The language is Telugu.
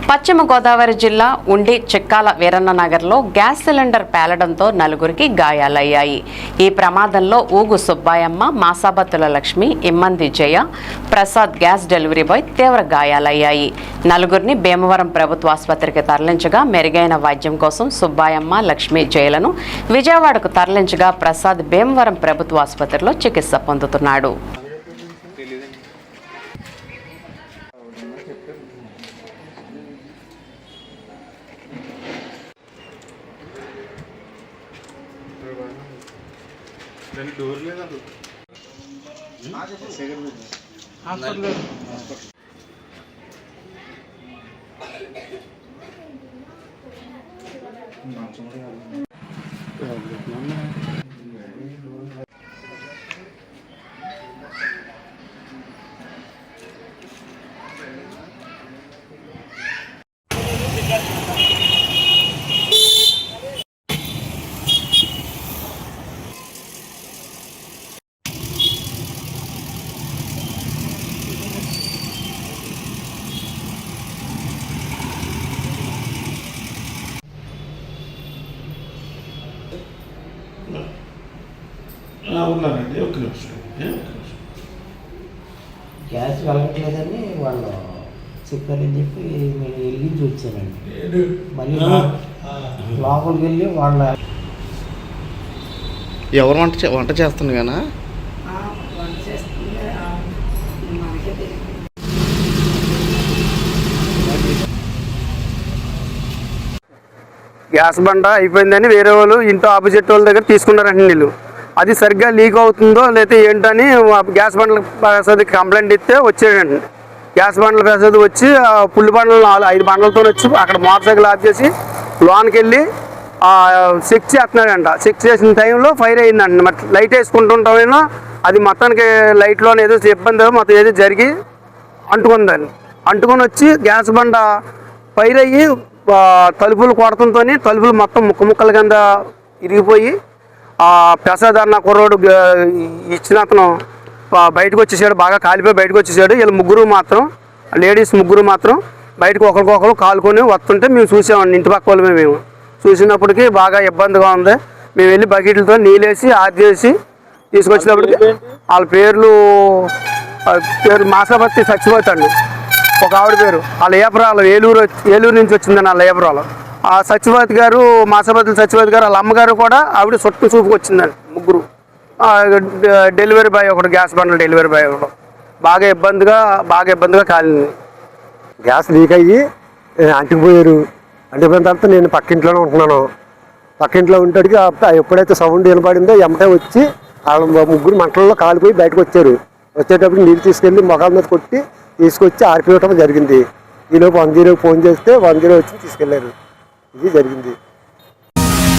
పశ్చిమ గోదావరి జిల్లా ఉండి చిక్కాల వీరన్న నగర్లో గ్యాస్ సిలిండర్ పేలడంతో నలుగురికి గాయాలయ్యాయి. ఈ ప్రమాదంలో ఊగు సుబ్బాయమ్మ, మాసాబత్తుల లక్ష్మి, ఇమ్మంది జయ, ప్రసాద్ గ్యాస్ డెలివరీ బాయ్ తీవ్ర గాయాలయ్యాయి. నలుగురిని భీమవరం ప్రభుత్వ ఆసుపత్రికి తరలించగా మెరుగైన వైద్యం కోసం సుబ్బాయమ్మ, లక్ష్మి, జయలను విజయవాడకు తరలించగా ప్రసాద్ భీమవరం ప్రభుత్వ ఆసుపత్రిలో చికిత్స పొందుతున్నాడు. డోర్ లేదా ఉన్నారండి. ఒక నిమిషం గ్యాస్ వెళ్ళట్లేదని వాళ్ళు చెప్పారని చెప్పి నేను వెలిగించి వచ్చానండి. మళ్ళీ లోపలికి వెళ్ళి వాళ్ళ ఎవరు వంట చేస్తుంది కదా గ్యాస్ బండ అయిపోయిందని వేరే వాళ్ళు ఇంట్లో ఆపోజిట్ వాళ్ళ దగ్గర తీసుకున్నారండి నీళ్ళు. అది సరిగ్గా లీక్ అవుతుందో లేకపోతే ఏంటని గ్యాస్ బండ్ల ప్రసాద్ కంప్లైంట్ ఇస్తే వచ్చాడండి. గ్యాస్ బండ్ల ప్రసాద్ వచ్చి పుల్లి బండ్లు 5 బండ్లతో వచ్చి అక్కడ మోటార్ సైకిల్ ఆఫ్ చేసి లోనికి వెళ్ళి చెక్ చేస్తున్నాడంట. చెక్ చేసిన టైంలో ఫైర్ అయిందండి. మరి లైట్ వేసుకుంటుంటామైనా అది మొత్తానికి లైట్లో ఏదో ఇబ్బంది మొత్తం ఏదో జరిగి అంటుకుందండి. అంటుకొని వచ్చి గ్యాస్ బండ ఫైర్ అయ్యి తలుపులు కొడతంతో తలుపులు మొత్తం ముక్కల కింద ఇరిగిపోయి ప్రసాద్ అన్న కుర్రోడు ఇచ్చిన అతను బయటకు వచ్చేసాడు. బాగా కాలిపోయి బయటకు వచ్చేసాడు. వీళ్ళు ముగ్గురు మాత్రం, లేడీస్ ముగ్గురు మాత్రం బయటకు ఒకరికొకరు కాలుకొని వస్తుంటే మేము చూసామండి. ఇంటి పక్క వాళ్ళమే మేము చూసినప్పటికీ బాగా ఇబ్బందిగా ఉంది. మేము వెళ్ళి బకెట్లతో నీళ్ళేసి ఆర్చేసి తీసుకొచ్చినప్పటికీ వాళ్ళ పేరు మాసాబత్తి సత్యవతి అండి. ఒక ఆవిడ పేరు వాళ్ళ ఏపరాలు ఏలూరు నుంచి వచ్చిందండి. వాళ్ళ ఏపరాలు ఆ సత్యవతి గారు, మాసాబత్తుల సత్యవతి గారు వాళ్ళ అమ్మగారు కూడా ఆవిడ చుట్టూ చూపుకి వచ్చిందండి. ముగ్గురు డెలివరీ బాయ్ ఒకటి, గ్యాస్ బండ్ల డెలివరీ బాయ్ ఒకటి బాగా ఇబ్బందిగా కాలింది. గ్యాస్ లీక్ అయ్యి అంటుకుపోయారు. అంటుకుపోయిన తర్వాత నేను పక్కింట్లోనే ఉంటున్నాను. పక్కింట్లో ఉండేటికి ఎప్పుడైతే సౌండ్ వినపడిందో ఎమ్మటే వచ్చి వాళ్ళ ముగ్గురు మంటల్లో కాలిపోయి బయటకు వచ్చారు. వచ్చేటప్పుడు నీళ్ళు తీసుకెళ్ళి మొఖాల మీద కొట్టి తీసుకొచ్చి ఆర్పివ్వటం జరిగింది. ఈలోపు 10 ఫోన్ చేస్తే 10 వచ్చి తీసుకెళ్లారు. ఇది జరిగింది.